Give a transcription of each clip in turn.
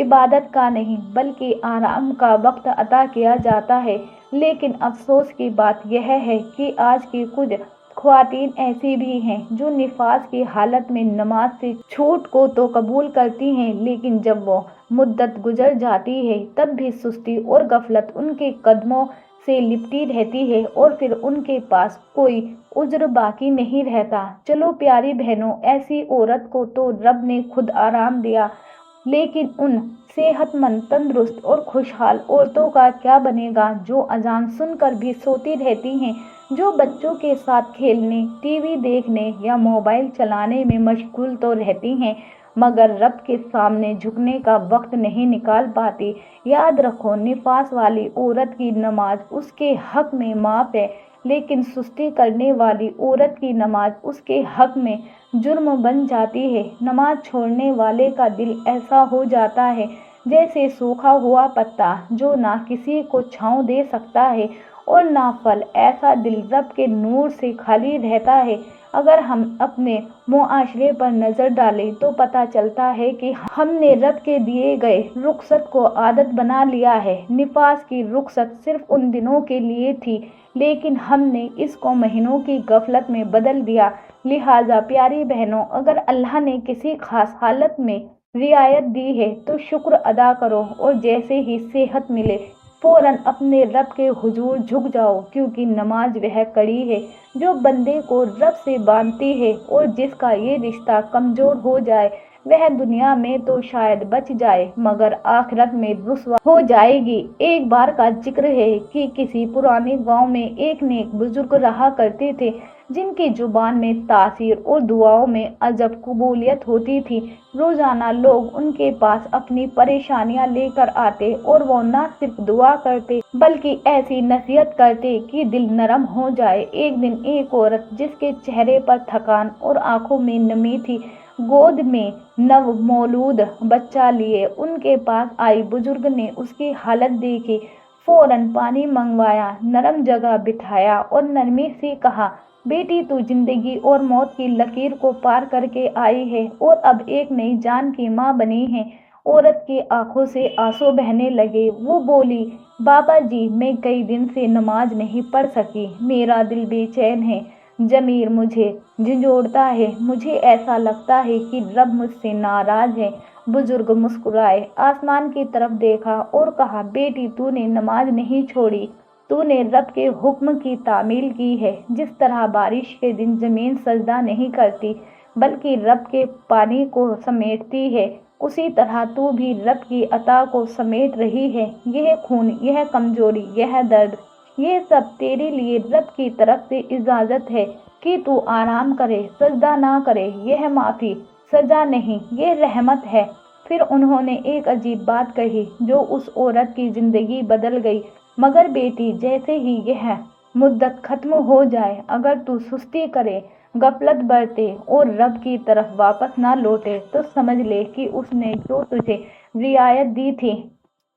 عبادت کا نہیں بلکہ آرام کا وقت عطا کیا جاتا ہے۔ لیکن افسوس کی بات یہ ہے کہ آج کی کچھ خواتین ایسی بھی ہیں جو نفاس کی حالت میں نماز سے چھوٹ کو تو قبول کرتی ہیں، لیکن جب وہ مدت گزر جاتی ہے تب بھی سستی اور غفلت ان کے قدموں سے لپٹی رہتی ہے اور پھر ان کے پاس کوئی عذر باقی نہیں رہتا۔ چلو پیاری بہنوں، ایسی عورت کو تو رب نے خود آرام دیا، لیکن ان صحت مند، تندرست اور خوشحال عورتوں کا کیا بنے گا جو اذان سن کر بھی سوتی رہتی ہیں، جو بچوں کے ساتھ کھیلنے، ٹی وی دیکھنے یا موبائل چلانے میں مشغول تو رہتی ہیں مگر رب کے سامنے جھکنے کا وقت نہیں نکال پاتی۔ یاد رکھو، نفاس والی عورت کی نماز اس کے حق میں معاف ہے، لیکن سستی کرنے والی عورت کی نماز اس کے حق میں جرم بن جاتی ہے۔ نماز چھوڑنے والے کا دل ایسا ہو جاتا ہے جیسے سوکھا ہوا پتا جو نہ کسی کو چھاؤں دے سکتا ہے اور نہ پھل۔ ایسا دل رب کے نور سے خالی رہتا ہے۔ اگر ہم اپنے معاشرے پر نظر ڈالیں تو پتہ چلتا ہے کہ ہم نے رب کے دیے گئے رخصت کو عادت بنا لیا ہے۔ نفاس کی رخصت صرف ان دنوں کے لیے تھی، لیکن ہم نے اس کو مہینوں کی غفلت میں بدل دیا۔ لہٰذا پیاری بہنوں، اگر اللہ نے کسی خاص حالت میں رعایت دی ہے تو شکر ادا کرو اور جیسے ہی صحت ملے فوراً اپنے رب کے حضور جھک جاؤ، کیونکہ نماز وہ کڑی ہے جو بندے کو رب سے باندھتی ہے، اور جس کا یہ رشتہ کمزور ہو جائے وہ دنیا میں تو شاید بچ جائے مگر آخرت میں رسوا ہو جائے گی۔ ایک بار کا ذکر ہے کہ کسی پرانے گاؤں میں ایک نیک بزرگ رہا کرتے تھے جن کی زبان میں تاثیر اور دعاؤں میں عجب قبولیت ہوتی تھی۔ روزانہ لوگ ان کے پاس اپنی پریشانیاں لے کر آتے اور وہ نہ صرف دعا کرتے بلکہ ایسی نصیحت کرتے کہ دل نرم ہو جائے۔ ایک دن ایک عورت جس کے چہرے پر تھکان اور آنکھوں میں نمی تھی، گود میں نو مولود بچہ لیے ان کے پاس آئی۔ بزرگ نے اس کی حالت دیکھی، فوراً پانی منگوایا، نرم جگہ بٹھایا اور نرمی سے کہا، بیٹی تو زندگی اور موت کی لکیر کو پار کر کے آئی ہے اور اب ایک نئی جان کی ماں بنی ہے۔ عورت کی آنکھوں سے آنسو بہنے لگے۔ وہ بولی، بابا جی، میں کئی دن سے نماز نہیں پڑھ سکی، میرا دل بے چین ہے، ضمیر مجھے جھنجھوڑتا ہے، مجھے ایسا لگتا ہے کہ رب مجھ سے ناراض ہے۔ بزرگ مسکرائے، آسمان کی طرف دیکھا اور کہا، بیٹی تو نے نماز نہیں چھوڑی، تو نے رب کے حکم کی تعمیل کی ہے۔ جس طرح بارش کے دن زمین سجدہ نہیں کرتی بلکہ رب کے پانی کو سمیٹتی ہے، اسی طرح تو بھی رب کی عطا کو سمیٹ رہی ہے۔ یہ خون، یہ کمزوری، یہ درد، یہ سب تیرے لیے رب کی طرف سے اجازت ہے کہ تو آرام کرے، سجدہ نہ کرے۔ یہ معافی، سزا نہیں، یہ رحمت ہے۔ پھر انہوں نے ایک عجیب بات کہی جو اس عورت کی زندگی بدل گئی، مگر بیٹی، جیسے ہی یہ مدت ختم ہو جائے، اگر تو سستی کرے، غفلت برتے اور رب کی طرف واپس نہ لوٹے تو سمجھ لے کہ اس نے جو تجھے رعایت دی تھی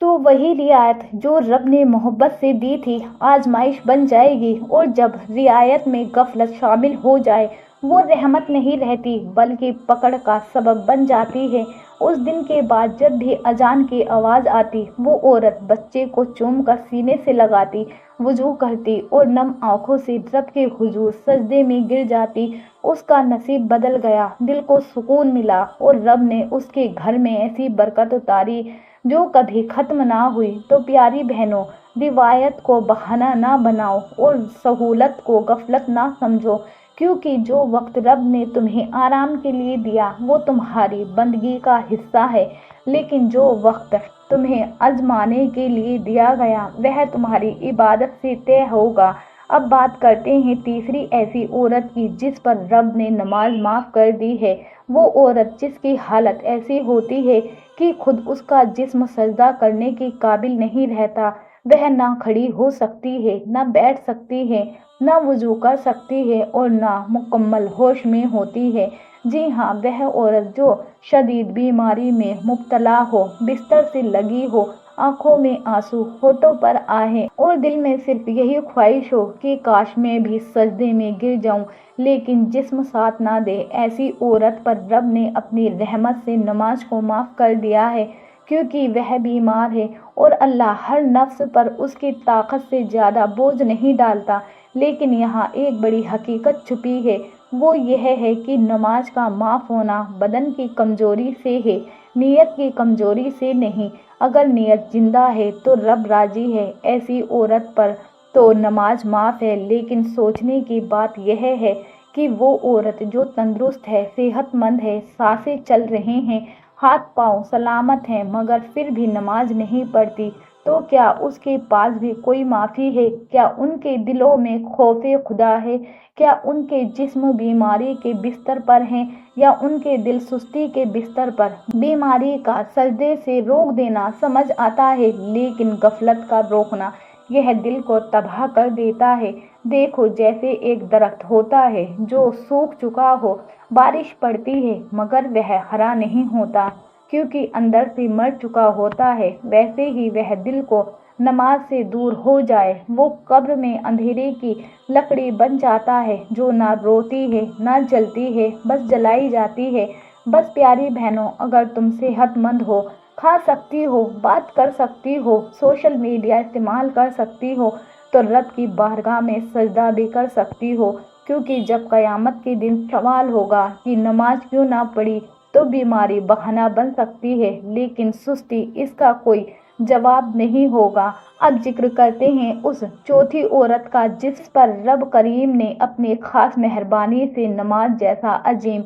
تو وہی رعایت جو رب نے محبت سے دی تھی آزمائش بن جائے گی، اور جب رعایت میں غفلت شامل ہو جائے وہ رحمت نہیں رہتی بلکہ پکڑ کا سبب بن جاتی ہے۔ اس دن کے بعد جب بھی اذان کی آواز آتی، وہ عورت بچے کو چوم کر سینے سے لگاتی، وضو کرتی اور نم آنکھوں سے رب کے حضور سجدے میں گر جاتی۔ اس کا نصیب بدل گیا، دل کو سکون ملا اور رب نے اس کے گھر میں ایسی برکت اتاری جو کبھی ختم نہ ہوئی۔ تو پیاری بہنوں، روایت کو بہانہ نہ بناؤ اور سہولت کو غفلت نہ سمجھو، کیونکہ جو وقت رب نے تمہیں آرام کے لیے دیا وہ تمہاری بندگی کا حصہ ہے، لیکن جو وقت تمہیں آزمانے کے لیے دیا گیا وہ تمہاری عبادت سے طے ہوگا۔ اب بات کرتے ہیں تیسری ایسی عورت کی جس پر رب نے نماز معاف کر دی ہے۔ وہ عورت جس کی حالت ایسی ہوتی ہے کہ خود اس کا جسم سجدہ کرنے کے قابل نہیں رہتا، وہ نہ کھڑی ہو سکتی ہے، نہ بیٹھ سکتی ہے، نہ وضو کر سکتی ہے اور نہ مکمل ہوش میں ہوتی ہے۔ جی ہاں، وہ عورت جو شدید بیماری میں مبتلا ہو، بستر سے لگی ہو، آنکھوں میں آنسو، ہونٹوں پر آہیں اور دل میں صرف یہی خواہش ہو کہ کاش میں بھی سجدے میں گر جاؤں، لیکن جسم ساتھ نہ دے، ایسی عورت پر رب نے اپنی رحمت سے نماز کو معاف کر دیا ہے، کیونکہ وہ بیمار ہے اور اللہ ہر نفس پر اس کی طاقت سے زیادہ بوجھ نہیں ڈالتا۔ لیکن یہاں ایک بڑی حقیقت چھپی ہے، وہ یہ ہے کہ نماز کا معاف ہونا بدن کی کمزوری سے ہے، نیت کی کمزوری سے نہیں۔ اگر نیت زندہ ہے تو رب راضی ہے۔ ایسی عورت پر تو نماز معاف ہے، لیکن سوچنے کی بات یہ ہے کہ وہ عورت جو تندرست ہے، صحت مند ہے، سانسیں چل رہی ہیں، ہاتھ پاؤں سلامت ہیں، مگر پھر بھی نماز نہیں پڑھتی، تو کیا اس کے پاس بھی کوئی معافی ہے؟ کیا ان کے دلوں میں خوف خدا ہے؟ کیا ان کے جسم بیماری کے بستر پر ہیں یا ان کے دل سستی کے بستر پر؟ بیماری کا سجدے سے روک دینا سمجھ آتا ہے، لیکن غفلت کا روکنا یہ دل کو تباہ کر دیتا ہے۔ دیکھو، جیسے ایک درخت ہوتا ہے جو سوکھ چکا ہو، بارش پڑتی ہے مگر وہ ہرا نہیں ہوتا کیونکہ اندر سے مر چکا ہوتا ہے، ویسے ہی وہ دل کو نماز سے دور ہو جائے، وہ قبر میں اندھیرے کی لکڑی بن جاتا ہے جو نہ روتی ہے نہ جلتی ہے، بس جلائی جاتی ہے۔ بس پیاری بہنوں، اگر تم صحت مند ہو، کھا سکتی ہو، بات کر سکتی ہو، سوشل میڈیا استعمال کر سکتی ہو، تو رب کی بارگاہ میں سجدہ بھی کر سکتی ہو، کیونکہ جب قیامت کے دن سوال ہوگا کہ نماز کیوں نہ پڑھی، تو بیماری بہانہ بن سکتی ہے، لیکن سستی اس کا کوئی جواب نہیں ہوگا۔ اب ذکر کرتے ہیں اس چوتھی عورت کا جس پر رب کریم نے اپنی خاص مہربانی سے نماز جیسا عظیم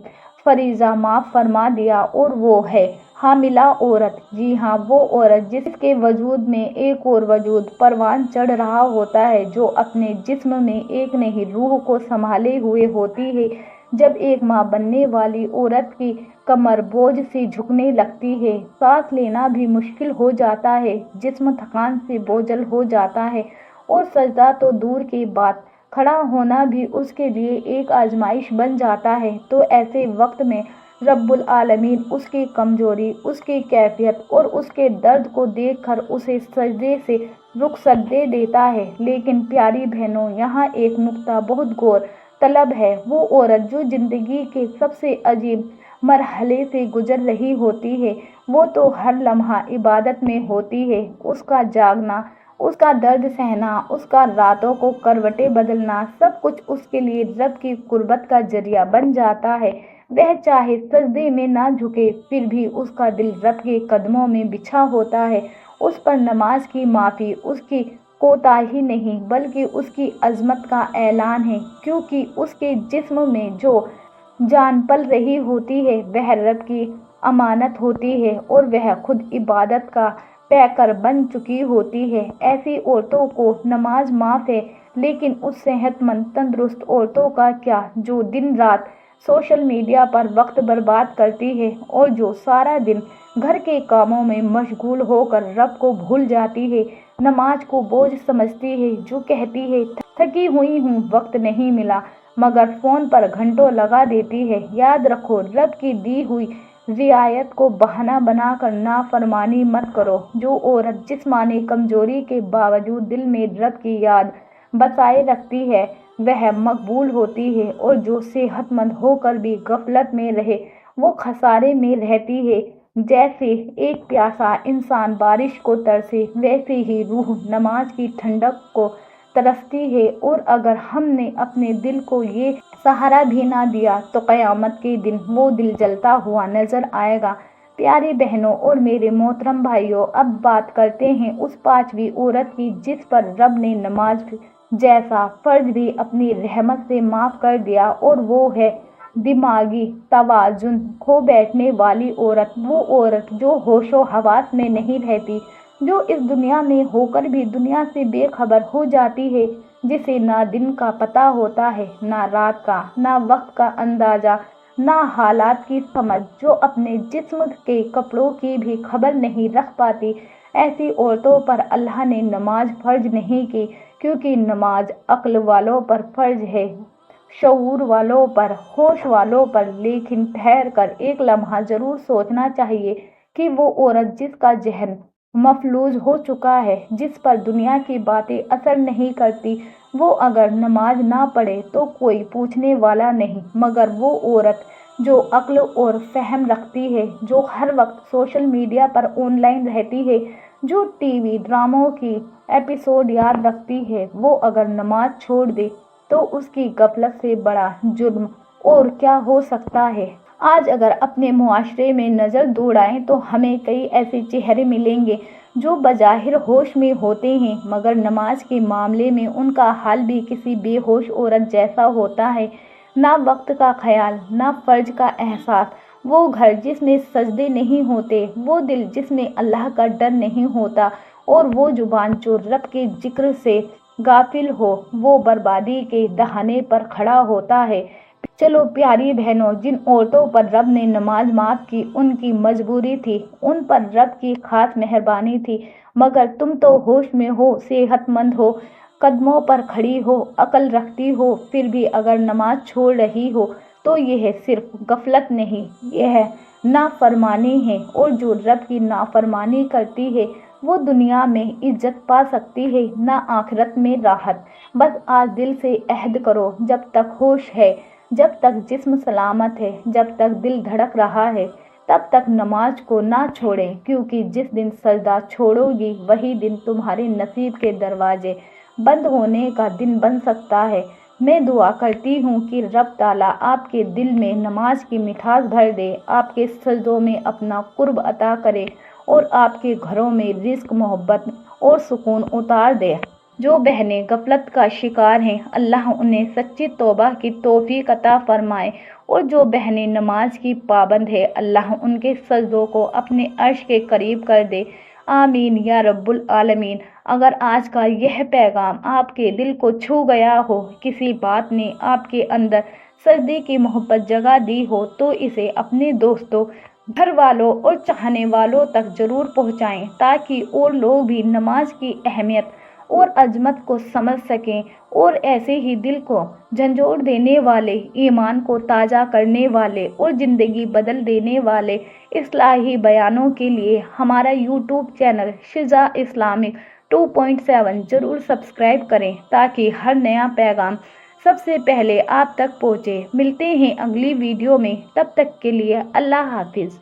فریضہ معاف فرما دیا، اور وہ ہے حاملہ عورت۔ جی ہاں، وہ عورت جس کے وجود میں ایک اور وجود پروان چڑھ رہا ہوتا ہے، جو اپنے جسم میں ایک نہیں روح کو سنبھالے ہوئے ہوتی ہے۔ جب ایک ماں بننے والی عورت کی کمر بوجھ سے جھکنے لگتی ہے، سانس لینا بھی مشکل ہو جاتا ہے، جسم تھکان سے بوجھل ہو جاتا ہے، اور سجدہ تو دور کی بات، کھڑا ہونا بھی اس کے لیے ایک آزمائش بن جاتا ہے، تو ایسے وقت میں رب العالمین اس کی کمزوری، اس کی کیفیت اور اس کے درد کو دیکھ کر اسے سجدے سے رخصت دے دیتا ہے۔ لیکن پیاری بہنوں، یہاں ایک نکتہ بہت غور طلب ہے۔ وہ عورت جو زندگی کے سب سے عظیم مرحلے سے گزر رہی ہوتی ہے، وہ تو ہر لمحہ عبادت میں ہوتی ہے۔ اس کا جاگنا، اس کا درد سہنا، اس کا راتوں کو کروٹیں بدلنا، سب کچھ اس کے لیے رب کی قربت کا ذریعہ بن جاتا ہے۔ وہ چاہے سجدے میں نہ جھکے، پھر بھی اس کا دل رب کے قدموں میں بچھا ہوتا ہے۔ اس پر نماز کی معافی اس کی کوتاہی نہیں، بلکہ اس کی عظمت کا اعلان ہے، کیونکہ اس کے جسم میں جو جان پل رہی ہوتی ہے وہ رب کی امانت ہوتی ہے، اور وہ خود عبادت کا پیکر بن چکی ہوتی ہے۔ ایسی عورتوں کو نماز معاف ہے، لیکن اس صحت مند تندرست عورتوں کا کیا، جو دن رات سوشل میڈیا پر وقت برباد کرتی ہے، اور جو سارا دن گھر کے کاموں میں مشغول ہو کر رب کو بھول جاتی ہے، نماز کو بوجھ سمجھتی ہے، جو کہتی ہے تھکی ہوئی ہوں، وقت نہیں ملا، مگر فون پر گھنٹوں لگا دیتی ہے۔ یاد رکھو، رب کی دی ہوئی رعایت کو بہانہ بنا کر نافرمانی مت کرو۔ جو عورت جسمانی کمزوری کے باوجود دل میں رب کی یاد بسائے رکھتی ہے، وہ مقبول ہوتی ہے، اور جو صحت مند ہو کر بھی غفلت میں رہے، وہ خسارے میں رہتی ہے۔ جیسے ایک پیاسا انسان بارش کو ترسے، ویسے ہی روح نماز کی ٹھنڈک کو ترستی ہے، اور اگر ہم نے اپنے دل کو یہ سہارا بھی نہ دیا تو قیامت کے دن وہ دل جلتا ہوا نظر آئے گا۔ پیاری بہنوں اور میرے محترم بھائیوں، اب بات کرتے ہیں اس پانچویں عورت کی جس پر رب نے نماز جیسا فرض بھی اپنی رحمت سے معاف کر دیا، اور وہ ہے دماغی توازن کھو بیٹھنے والی عورت۔ وہ عورت جو ہوش و حواس میں نہیں رہتی، جو اس دنیا میں ہو کر بھی دنیا سے بے خبر ہو جاتی ہے، جسے نہ دن کا پتہ ہوتا ہے، نہ رات کا، نہ وقت کا اندازہ، نہ حالات کی سمجھ، جو اپنے جسم کے کپڑوں کی بھی خبر نہیں رکھ پاتی۔ ایسی عورتوں پر اللہ نے نماز فرض نہیں کی، کیونکہ نماز عقل والوں پر فرض ہے، شعور والوں پر، ہوش والوں پر۔ لیکن ٹھہر کر ایک لمحہ ضرور سوچنا چاہیے کہ وہ عورت جس کا ذہن مفلوج ہو چکا ہے، جس پر دنیا کی باتیں اثر نہیں کرتی، وہ اگر نماز نہ پڑھے تو کوئی پوچھنے والا نہیں، مگر وہ عورت جو عقل اور فہم رکھتی ہے، جو ہر وقت social media per on line رہتی ہے، جو ٹی وی ڈراموں کی ایپیسوڈ یاد رکھتی ہے، وہ اگر نماز چھوڑ دے تو اس کی غفلت سے بڑا جرم اور کیا ہو سکتا ہے۔ آج اگر اپنے معاشرے میں نظر دوڑائیں تو ہمیں کئی ایسے چہرے ملیں گے جو بظاہر ہوش میں ہوتے ہیں مگر نماز کے معاملے میں ان کا حال بھی کسی بے ہوش عورت جیسا ہوتا ہے۔ نہ وقت کا خیال، نہ فرض کا احساس، وہ گھر جس میں سجدے نہیں ہوتے، وہ دل جس میں اللہ کا ڈر نہیں ہوتا، اور وہ زبان جو رب کے ذکر سے غافل ہو، وہ بربادی کے دہانے پر کھڑا ہوتا ہے۔ چلو پیاری بہنوں، جن عورتوں پر رب نے نماز معاف کی ان کی مجبوری تھی، ان پر رب کی خاص مہربانی تھی، مگر تم تو ہوش میں ہو، صحت مند ہو، قدموں پر کھڑی ہو، عقل رکھتی ہو، پھر بھی اگر نماز چھوڑ رہی ہو تو یہ صرف غفلت نہیں، یہ نافرمانی ہے، اور جو رب کی نافرمانی کرتی ہے وہ دنیا میں عزت پا سکتی ہے نہ آخرت میں راحت۔ بس آج دل سے عہد کرو، جب تک ہوش ہے، جب تک جسم سلامت ہے، جب تک دل دھڑک رہا ہے، تب تک نماز کو نہ چھوڑیں، کیونکہ جس دن سجدہ چھوڑو گی وہی دن تمہارے نصیب کے دروازے بند ہونے کا دن بن سکتا ہے۔ میں دعا کرتی ہوں کہ رب تعالیٰ آپ کے دل میں نماز کی مٹھاس بھر دے، آپ کے سجدوں میں اپنا قرب عطا کرے اور آپ کے گھروں میں رزق، محبت اور سکون اتار دے۔ جو بہنیں غفلت کا شکار ہیں، اللہ انہیں سچی توبہ کی توفیق عطا فرمائے، اور جو بہنیں نماز کی پابند ہیں، اللہ ان کے سجدوں کو اپنے عرش کے قریب کر دے۔ آمین یا رب العالمین۔ اگر آج کا یہ پیغام آپ کے دل کو چھو گیا ہو، کسی بات نے آپ کے اندر سجدے کی محبت جگا دی ہو، تو اسے اپنے دوستوں، گھر والوں اور چاہنے والوں تک ضرور پہنچائیں، تاکہ اور لوگ بھی نماز کی اہمیت اور عظمت کو سمجھ سکیں، اور ایسے ہی دل کو جھنجھوڑ دینے والے، ایمان کو تازہ کرنے والے اور زندگی بدل دینے والے اصلاحی بیانوں کے لیے ہمارا یوٹیوب چینل شجاع اسلامک 2.7 ضرور سبسکرائب کریں، تاکہ ہر نیا پیغام سب سے پہلے آپ تک پہنچے۔ ملتے ہیں اگلی ویڈیو میں، تب تک کے لیے اللہ حافظ۔